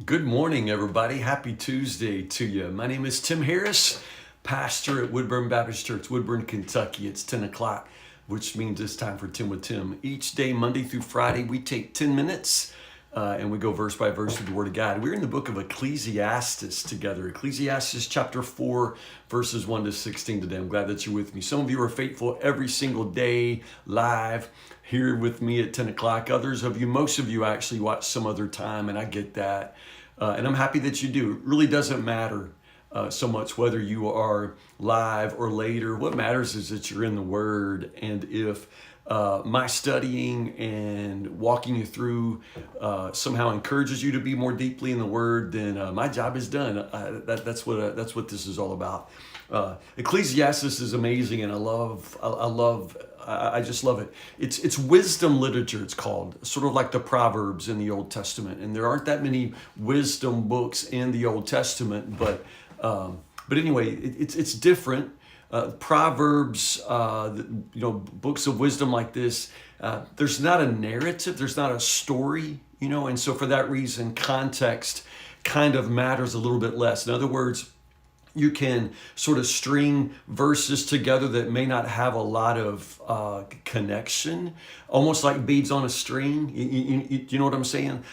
Good morning, everybody. Happy Tuesday to you. My name is Tim Harris, pastor at Woodburn Baptist Church, Woodburn, Kentucky. It's 10 o'clock, which means it's time for 10 with Tim. Each day, Monday through Friday, we take 10 minutes and we go verse by verse through the Word of God. We're in the book of Ecclesiastes together. Ecclesiastes chapter 4, verses 1 to 16 today. I'm glad that you're with me. Some of you are faithful every single day live here with me at 10 o'clock. Others of you, most of you actually watch some other time, and I get that. And I'm happy that you do. It really doesn't matter so much whether you are live or later. What matters is that you're in the Word. And if my studying and walking you through somehow encourages you to be more deeply in the Word, then my job is done. That's what this is all about. Ecclesiastes is amazing, and I just love it. It's wisdom literature, it's called, sort of like the Proverbs in the Old Testament. And there aren't that many wisdom books in the Old Testament, but anyway, it's different. Proverbs, books of wisdom like this, there's not a narrative, there's not a story, and so for that reason, context kind of matters a little bit less. In other words, you can sort of string verses together that may not have a lot of connection, almost like beads on a string. You know what I'm saying?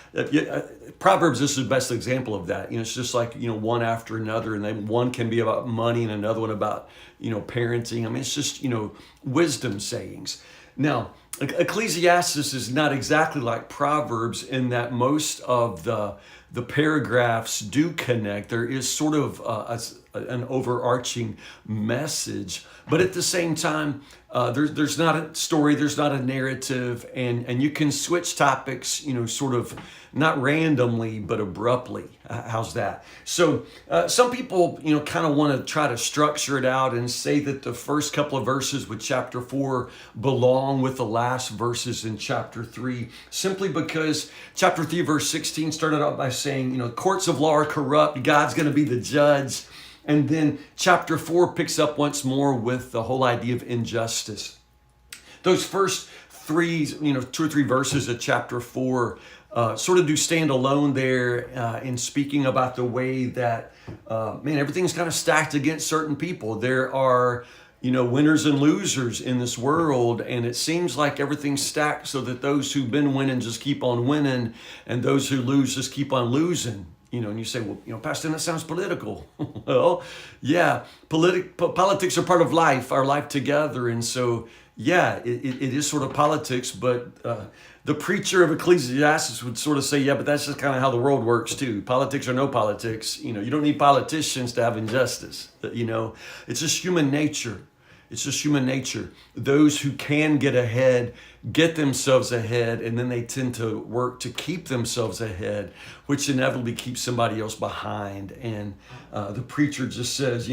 Proverbs is the best example of that. It's just like, one after another, and then one can be about money and another one about, parenting. I mean, it's just, wisdom sayings. Now, Ecclesiastes is not exactly like Proverbs in that most of the paragraphs do connect. There is sort of an overarching message, but at the same time, there's not a story, there's not a narrative, and you can switch topics, sort of not randomly, but abruptly. How's that? So some people, kind of want to try to structure it out and say that the first couple of verses with chapter 4 belong with the last verses in chapter 3, simply because chapter 3, verse 16 started out by saying, courts of law are corrupt, God's going to be the judge. And then chapter 4 picks up once more with the whole idea of injustice. Those first three, 2 or 3 verses of chapter 4 sort of do stand alone there in speaking about the way that, everything's kind of stacked against certain people. There are, winners and losers in this world, and it seems like everything's stacked so that those who've been winning just keep on winning, and those who lose just keep on losing. And you say, well, Pastor, that sounds political. Well, yeah, politics are part of life, our life together. And so, yeah, it is sort of politics, but the preacher of Ecclesiastes would sort of say, yeah, but that's just kind of how the world works too. Politics or no politics, you don't need politicians to have injustice. It's just human nature. It's just human nature. Those who can get ahead, get themselves ahead, and then they tend to work to keep themselves ahead, which inevitably keeps somebody else behind. And the preacher just says,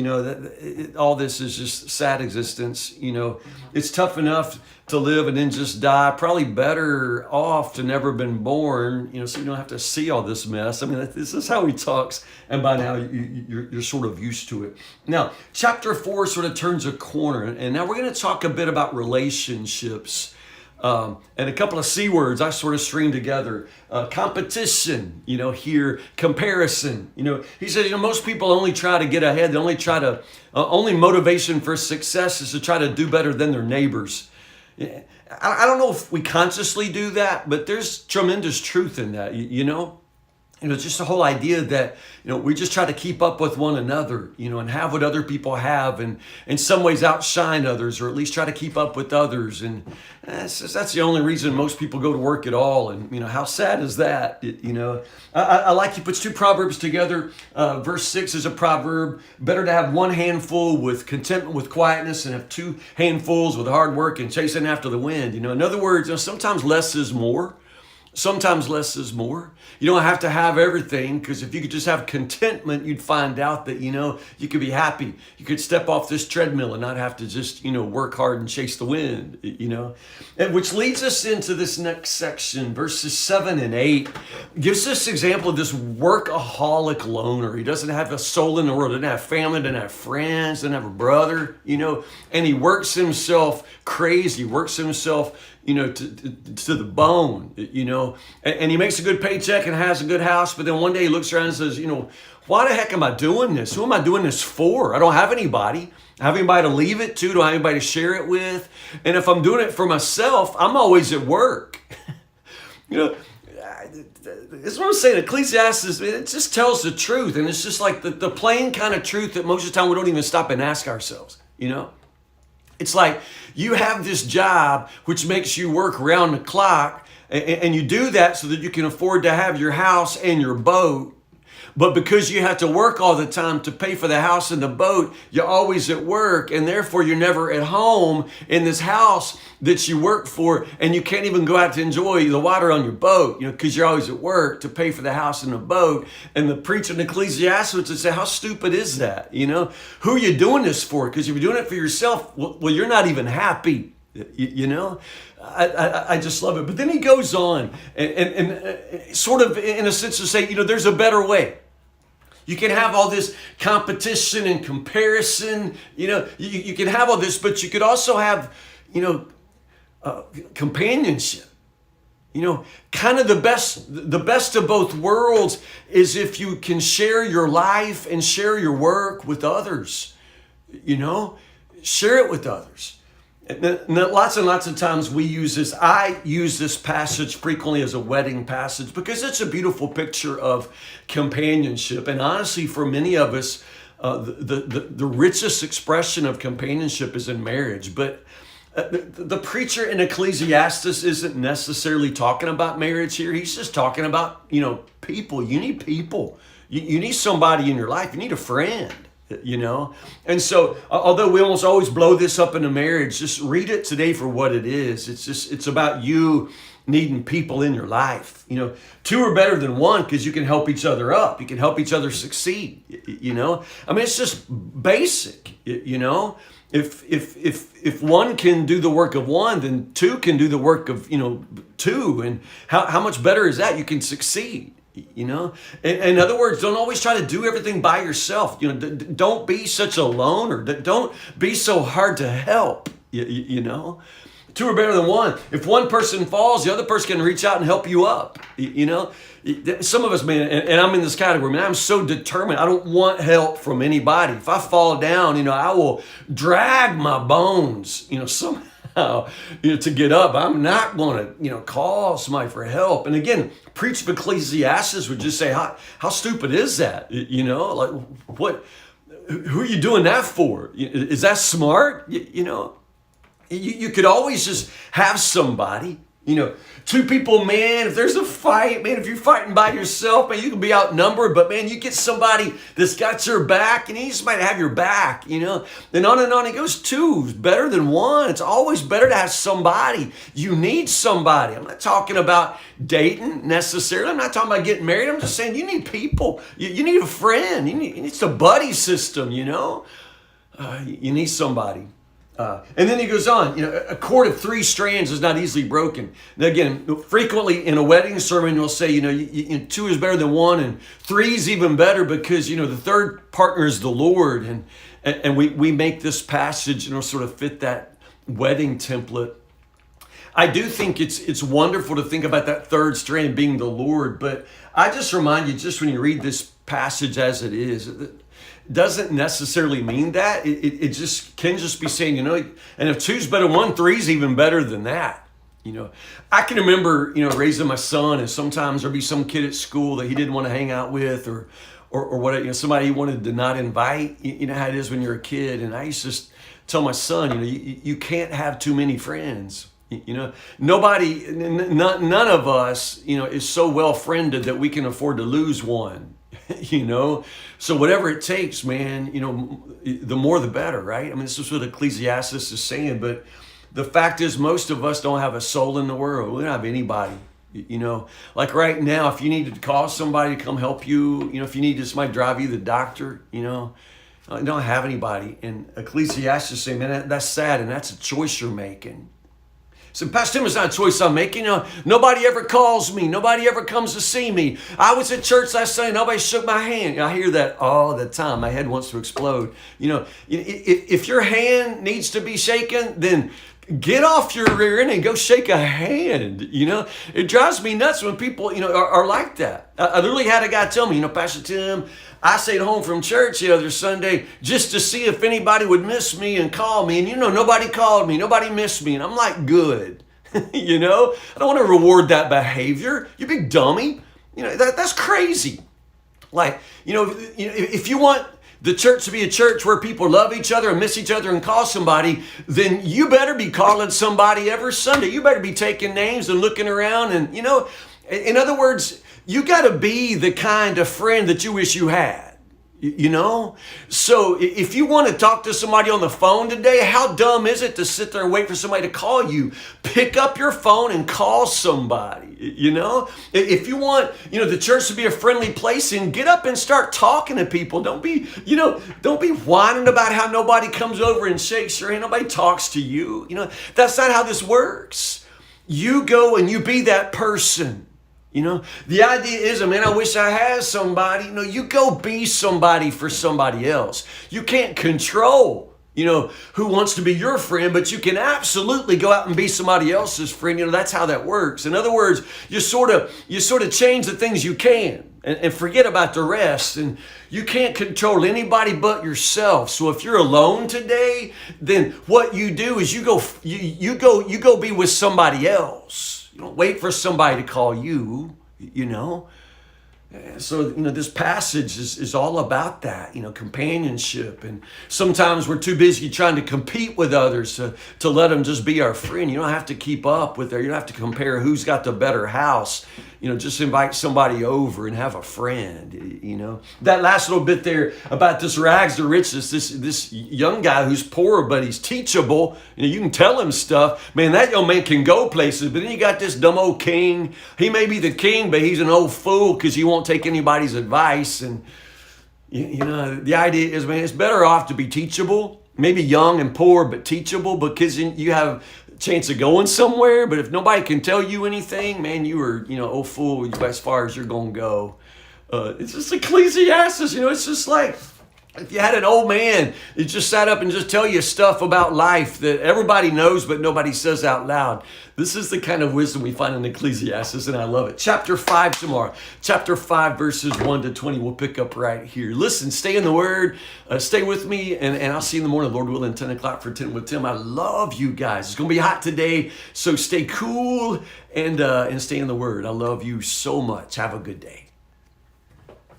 all this is just sad existence. It's tough enough to live and then just die. Probably better off to never been born, so you don't have to see all this mess. I mean, this is how he talks, and by now you're sort of used to it. Now, chapter 4 sort of turns a corner, and now we're going to talk a bit about relationships. And a couple of C words I sort of string together. Competition, here, comparison. He says, most people only try to get ahead. They only try to, only motivation for success is to try to do better than their neighbors. I don't know if we consciously do that, but there's tremendous truth in that, just the whole idea that, we just try to keep up with one another, and have what other people have, and in some ways outshine others, or at least try to keep up with others. And that's the only reason most people go to work at all. And, how sad is that? I like he puts 2 proverbs together. Verse 6 is a proverb: better to have one handful with contentment, with quietness, and have 2 handfuls with hard work and chasing after the wind. In other words, sometimes less is more. Sometimes less is more. You don't have to have everything, because if you could just have contentment, you'd find out that, you could be happy. You could step off this treadmill and not have to just, work hard and chase the wind, And which leads us into this next section, verses 7 and 8. Gives us example of this workaholic loner. He doesn't have a soul in the world, doesn't have family, doesn't have friends, doesn't have a brother, and he works himself crazy, works himself, to the bone, and he makes a good paycheck and has a good house, but then one day he looks around and says, why the heck am I doing this? Who am I doing this for? I don't have anybody. I have anybody to leave it to? Do I have anybody to share it with? And if I'm doing it for myself, I'm always at work. This is what I'm saying. Ecclesiastes, it just tells the truth. And it's just like the plain kind of truth that most of the time we don't even stop and ask ourselves, It's like you have this job which makes you work around the clock, and you do that so that you can afford to have your house and your boat. But because you have to work all the time to pay for the house and the boat, you're always at work, and therefore you're never at home in this house that you work for, and you can't even go out to enjoy the water on your boat, because you're always at work to pay for the house and the boat. And the preacher in Ecclesiastes would say, how stupid is that? Who are you doing this for? Because if you're doing it for yourself, well, you're not even happy, I just love it. But then he goes on and sort of in a sense to say, there's a better way. You can have all this competition and comparison, you can have all this, but you could also have, companionship. Kind of the best of both worlds is if you can share your life and share your work with others, share it with others. And lots and lots of times I use this passage frequently as a wedding passage because it's a beautiful picture of companionship. And honestly, for many of us, the richest expression of companionship is in marriage. But the preacher in Ecclesiastes isn't necessarily talking about marriage here. He's just talking about, people. You need people. You need somebody in your life. You need a friend. And so although we almost always blow this up into marriage, just read it today for what it is. It's about you needing people in your life. Two are better than one because you can help each other up. You can help each other succeed. It's just basic. If one can do the work of one, then two can do the work of two. And how much better is that? You can succeed. In other words, don't always try to do everything by yourself. Don't be such a loner. Don't be so hard to help. Two are better than one. If one person falls, the other person can reach out and help you up. Some of us, man, and I'm in this category, man, I'm so determined. I don't want help from anybody. If I fall down, I will drag my bones, somehow, to get up. I'm not going to, call somebody for help. And again, preach of Ecclesiastes would just say, how stupid is that? Like what, who are you doing that for? Is that smart? You could always just have somebody, two people, man, if there's a fight, man, if you're fighting by yourself, man, you can be outnumbered, but man, you get somebody that's got your back, and he just might have your back, and on it goes. Two is better than one. It's always better to have somebody. You need somebody. I'm not talking about dating necessarily. I'm not talking about getting married. I'm just saying you need people. You need a friend. It's a buddy system, you need somebody. And then he goes on, a cord of 3 strands is not easily broken. Now again, frequently in a wedding sermon, you'll say, 2 is better than 1 and 3 is even better because, the third partner is the Lord. And we make this passage, sort of fit that wedding template. I do think it's wonderful to think about that third strand being the Lord, but I just remind you, just when you read this passage as it is, doesn't necessarily mean that. It just can just be saying, and if 2's better than 1, 3's even better than that. I can remember, raising my son, and sometimes there'll be some kid at school that he didn't want to hang out with or what, somebody he wanted to not invite. You know how it is when you're a kid. And I used to just tell my son, you can't have too many friends. Nobody, none of us, is so well friended that we can afford to lose one. So whatever it takes, man, the more the better, right? This is what Ecclesiastes is saying, but the fact is most of us don't have a soul in the world. We don't have anybody, like right now, if you need to call somebody to come help you, if you need somebody to drive you to the doctor, you don't have anybody. And Ecclesiastes is saying, man, that's sad. And that's a choice you're making. So Pastor Tim, it's not a choice I'm making. Nobody ever calls me. Nobody ever comes to see me. I was at church last Sunday. Nobody shook my hand. I hear that all the time. My head wants to explode. If your hand needs to be shaken, then Get off your rear end and go shake a hand. It drives me nuts when people, are like that. I literally had a guy tell me, Pastor Tim, I stayed home from church the other Sunday just to see if anybody would miss me and call me. And nobody called me, nobody missed me. And I'm like, good. I don't want to reward that behavior. You big dummy. That's crazy. Like, if you want the church to be a church where people love each other and miss each other and call somebody, then you better be calling somebody every Sunday. You better be taking names and looking around. And, in other words, you got to be the kind of friend that you wish you had. So if you want to talk to somebody on the phone today, how dumb is it to sit there and wait for somebody to call you? Pick up your phone and call somebody. If you want, the church to be a friendly place, and get up and start talking to people. Don't be whining about how nobody comes over and shakes your hand. Nobody talks to you. That's not how this works. You go and you be that person. The idea is, I wish I had somebody. You go be somebody for somebody else. You can't control, who wants to be your friend, but you can absolutely go out and be somebody else's friend. That's how that works. In other words, you sort of change the things you can and forget about the rest. And you can't control anybody but yourself. So if you're alone today, then what you do is you go be with somebody else. You don't wait for somebody to call you, So, this passage is all about that, companionship. And sometimes we're too busy trying to compete with others to let them just be our friend. You don't have to keep up with You don't have to compare who's got the better house. Just invite somebody over and have a friend, That last little bit there about this rags to riches, this young guy who's poor, but he's teachable. You can tell him stuff. Man, that young man can go places. But then you got this dumb old king. He may be the king, but he's an old fool because he won't take anybody's advice. And, the idea is, man, it's better off to be teachable. Maybe young and poor, but teachable, because you have chance of going somewhere. But if nobody can tell you anything, man, you are, old fool as far as you're going to go. It's just Ecclesiastes, it's just like if you had an old man that just sat up and just tell you stuff about life that everybody knows but nobody says out loud. This is the kind of wisdom we find in Ecclesiastes, and I love it. Chapter 5 tomorrow. Chapter 5, verses 1 to 20. We'll pick up right here. Listen, stay in the Word. Stay with me, and I'll see you in the morning, Lord willing, 10 o'clock for 10 with Tim. I love you guys. It's going to be hot today, so stay cool and stay in the Word. I love you so much. Have a good day.